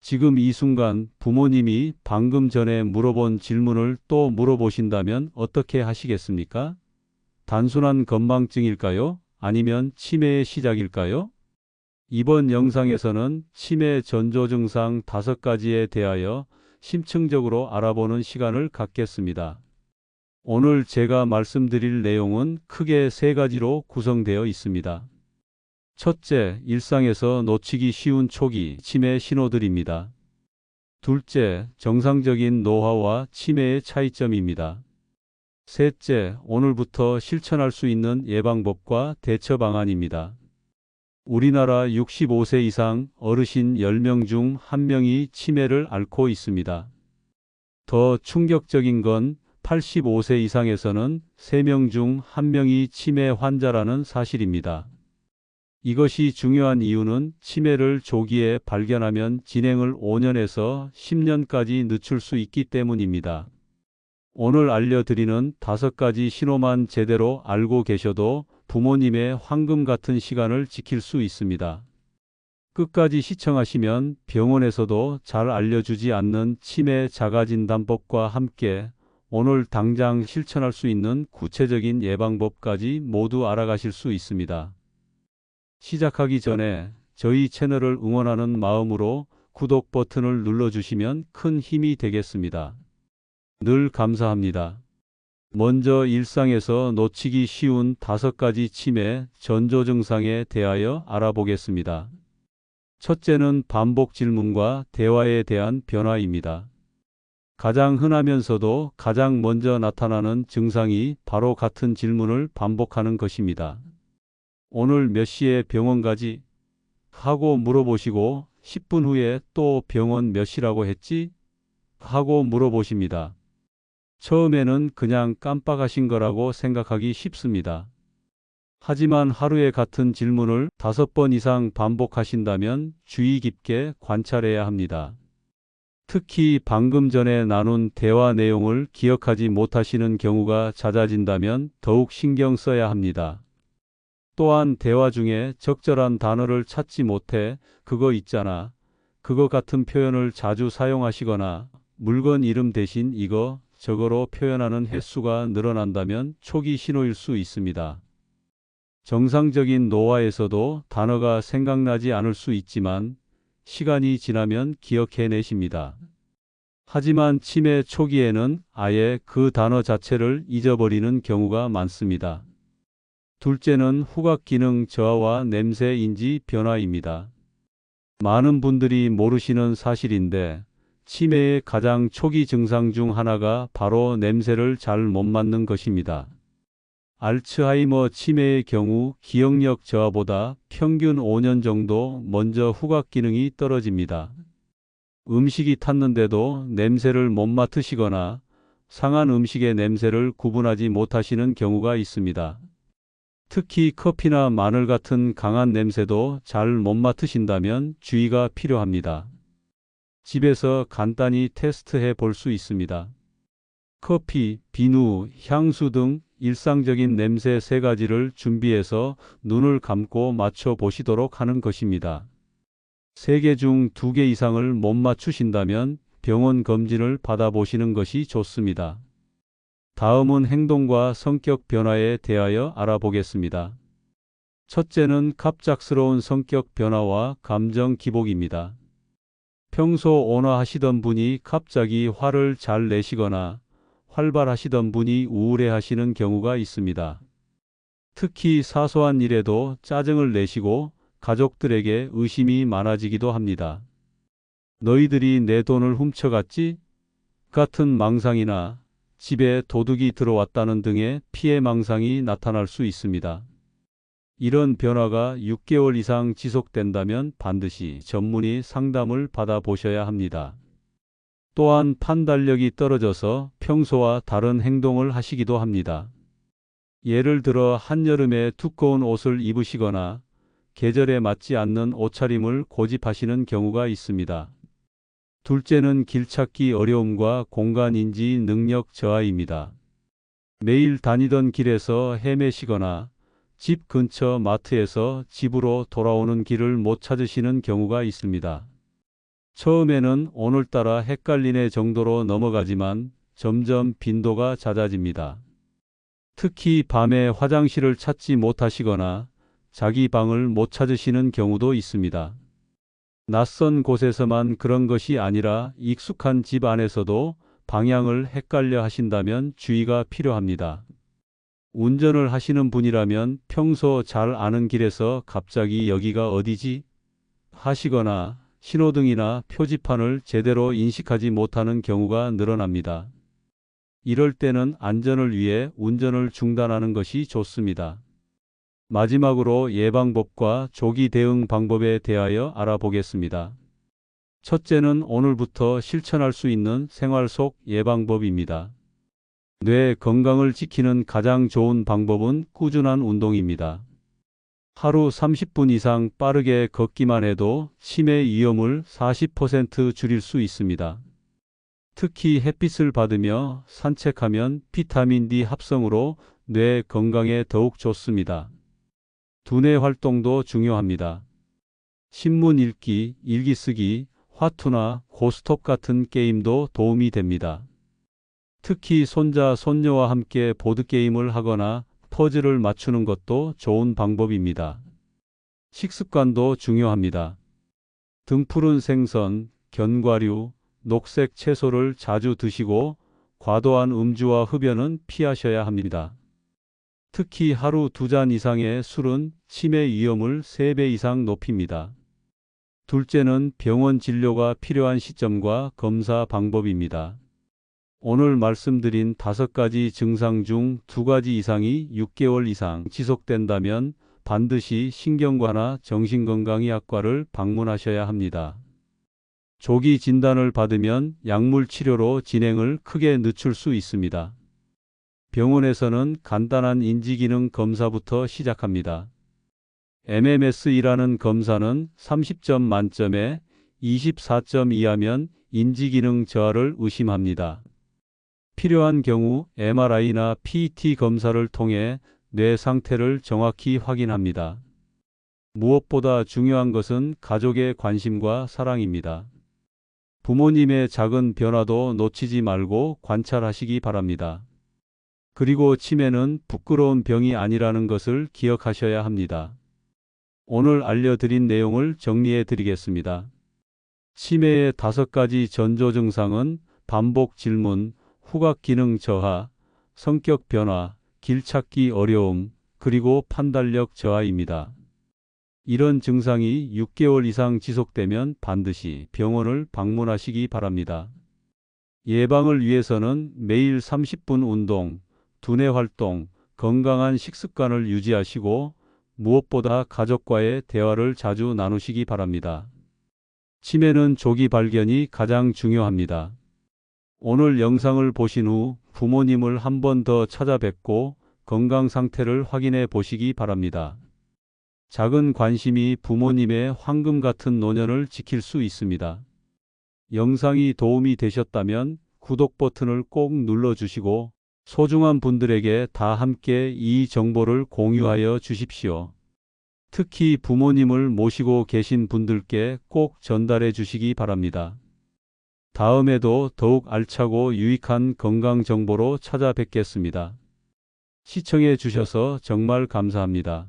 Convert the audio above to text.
지금 이 순간 부모님이 방금 전에 물어본 질문을 또 물어보신다면 어떻게 하시겠습니까? 단순한 건망증일까요? 아니면 치매의 시작일까요? 이번 영상에서는 치매 전조 증상 5가지에 대하여 심층적으로 알아보는 시간을 갖겠습니다. 오늘 제가 말씀드릴 내용은 크게 3가지로 구성되어 있습니다. 첫째, 일상에서 놓치기 쉬운 초기 치매 신호들입니다. 둘째, 정상적인 노화와 치매의 차이점입니다. 셋째, 오늘부터 실천할 수 있는 예방법과 대처 방안입니다. 우리나라 65세 이상 어르신 10명 중 1명이 치매를 앓고 있습니다. 더 충격적인 건 85세 이상에서는 3명 중 1명이 치매 환자라는 사실입니다. 이것이 중요한 이유는 치매를 조기에 발견하면 진행을 5년에서 10년까지 늦출 수 있기 때문입니다. 오늘 알려드리는 5가지 신호만 제대로 알고 계셔도 부모님의 황금 같은 시간을 지킬 수 있습니다. 끝까지 시청하시면 병원에서도 잘 알려주지 않는 치매 자가진단법과 함께 오늘 당장 실천할 수 있는 구체적인 예방법까지 모두 알아가실 수 있습니다. 시작하기 전에 저희 채널을 응원하는 마음으로 구독 버튼을 눌러주시면 큰 힘이 되겠습니다. 늘 감사합니다. 먼저 일상에서 놓치기 쉬운 5가지 치매 전조 증상에 대하여 알아보겠습니다. 첫째는 반복 질문과 대화에 대한 변화입니다. 가장 흔하면서도 가장 먼저 나타나는 증상이 바로 같은 질문을 반복하는 것입니다. 오늘 몇 시에 병원 가지? 하고 물어보시고 10분 후에 또 병원 몇 시라고 했지? 하고 물어보십니다. 처음에는 그냥 깜빡하신 거라고 생각하기 쉽습니다. 하지만 하루에 같은 질문을 5번 이상 반복하신다면 주의 깊게 관찰해야 합니다. 특히 방금 전에 나눈 대화 내용을 기억하지 못하시는 경우가 잦아진다면 더욱 신경 써야 합니다. 또한 대화 중에 적절한 단어를 찾지 못해 그거 있잖아, 그거 같은 표현을 자주 사용하시거나 물건 이름 대신 이거, 저거로 표현하는 횟수가 늘어난다면 초기 신호일 수 있습니다. 정상적인 노화에서도 단어가 생각나지 않을 수 있지만 시간이 지나면 기억해내십니다. 하지만 치매 초기에는 아예 그 단어 자체를 잊어버리는 경우가 많습니다. 둘째는 후각 기능 저하와 냄새 인지 변화입니다. 많은 분들이 모르시는 사실인데 치매의 가장 초기 증상 중 하나가 바로 냄새를 잘 못 맡는 것입니다. 알츠하이머 치매의 경우 기억력 저하보다 평균 5년 정도 먼저 후각 기능이 떨어집니다. 음식이 탔는데도 냄새를 못 맡으시거나 상한 음식의 냄새를 구분하지 못하시는 경우가 있습니다. 특히 커피나 마늘 같은 강한 냄새도 잘 못 맡으신다면 주의가 필요합니다. 집에서 간단히 테스트해 볼 수 있습니다. 커피, 비누, 향수 등 일상적인 냄새 3가지를 준비해서 눈을 감고 맞춰 보시도록 하는 것입니다. 3개 중 2개 이상을 못 맞추신다면 병원 검진을 받아보시는 것이 좋습니다. 다음은 행동과 성격 변화에 대하여 알아보겠습니다. 첫째는 갑작스러운 성격 변화와 감정 기복입니다. 평소 온화하시던 분이 갑자기 화를 잘 내시거나 활발하시던 분이 우울해하시는 경우가 있습니다. 특히 사소한 일에도 짜증을 내시고 가족들에게 의심이 많아지기도 합니다. 너희들이 내 돈을 훔쳐갔지? 같은 망상이나 집에 도둑이 들어왔다는 등의 피해 망상이 나타날 수 있습니다. 이런 변화가 6개월 이상 지속된다면 반드시 전문의 상담을 받아보셔야 합니다. 또한 판단력이 떨어져서 평소와 다른 행동을 하시기도 합니다. 예를 들어 한여름에 두꺼운 옷을 입으시거나 계절에 맞지 않는 옷차림을 고집하시는 경우가 있습니다. 둘째는 길 찾기 어려움과 공간인지 능력 저하입니다. 매일 다니던 길에서 헤매시거나 집 근처 마트에서 집으로 돌아오는 길을 못 찾으시는 경우가 있습니다. 처음에는 오늘따라 헷갈리네 정도로 넘어가지만 점점 빈도가 잦아집니다. 특히 밤에 화장실을 찾지 못하시거나 자기 방을 못 찾으시는 경우도 있습니다. 낯선 곳에서만 그런 것이 아니라 익숙한 집 안에서도 방향을 헷갈려 하신다면 주의가 필요합니다. 운전을 하시는 분이라면 평소 잘 아는 길에서 갑자기 여기가 어디지? 하시거나 신호등이나 표지판을 제대로 인식하지 못하는 경우가 늘어납니다. 이럴 때는 안전을 위해 운전을 중단하는 것이 좋습니다. 마지막으로 예방법과 조기 대응 방법에 대하여 알아보겠습니다. 첫째는 오늘부터 실천할 수 있는 생활 속 예방법입니다. 뇌 건강을 지키는 가장 좋은 방법은 꾸준한 운동입니다. 하루 30분 이상 빠르게 걷기만 해도 치매 위험을 40% 줄일 수 있습니다. 특히 햇빛을 받으며 산책하면 비타민 D 합성으로 뇌 건강에 더욱 좋습니다. 두뇌 활동도 중요합니다. 신문 읽기, 일기 쓰기, 화투나 고스톱 같은 게임도 도움이 됩니다. 특히 손자, 손녀와 함께 보드게임을 하거나 퍼즐을 맞추는 것도 좋은 방법입니다. 식습관도 중요합니다. 등푸른 생선, 견과류, 녹색 채소를 자주 드시고 과도한 음주와 흡연은 피하셔야 합니다. 특히 하루 2잔 이상의 술은 치매 위험을 3배 이상 높입니다. 둘째는 병원 진료가 필요한 시점과 검사 방법입니다. 오늘 말씀드린 5가지 증상 중 2가지 이상이 6개월 이상 지속된다면 반드시 신경과나 정신건강의학과를 방문하셔야 합니다. 조기 진단을 받으면 약물 치료로 진행을 크게 늦출 수 있습니다. 병원에서는 간단한 인지기능 검사부터 시작합니다. MMS이라는 검사는 30점 만점에 24점 이하면 인지기능 저하를 의심합니다. 필요한 경우 MRI나 PET 검사를 통해 뇌 상태를 정확히 확인합니다. 무엇보다 중요한 것은 가족의 관심과 사랑입니다. 부모님의 작은 변화도 놓치지 말고 관찰하시기 바랍니다. 그리고 치매는 부끄러운 병이 아니라는 것을 기억하셔야 합니다. 오늘 알려드린 내용을 정리해 드리겠습니다. 치매의 5가지 전조 증상은 반복 질문, 후각 기능 저하, 성격 변화, 길 찾기 어려움, 그리고 판단력 저하입니다. 이런 증상이 6개월 이상 지속되면 반드시 병원을 방문하시기 바랍니다. 예방을 위해서는 매일 30분 운동, 두뇌 활동, 건강한 식습관을 유지하시고 무엇보다 가족과의 대화를 자주 나누시기 바랍니다. 치매는 조기 발견이 가장 중요합니다. 오늘 영상을 보신 후 부모님을 한 번 더 찾아뵙고 건강 상태를 확인해 보시기 바랍니다. 작은 관심이 부모님의 황금 같은 노년을 지킬 수 있습니다. 영상이 도움이 되셨다면 구독 버튼을 꼭 눌러주시고 소중한 분들에게 다 함께 이 정보를 공유하여 주십시오. 특히 부모님을 모시고 계신 분들께 꼭 전달해 주시기 바랍니다. 다음에도 더욱 알차고 유익한 건강 정보로 찾아뵙겠습니다. 시청해 주셔서 정말 감사합니다.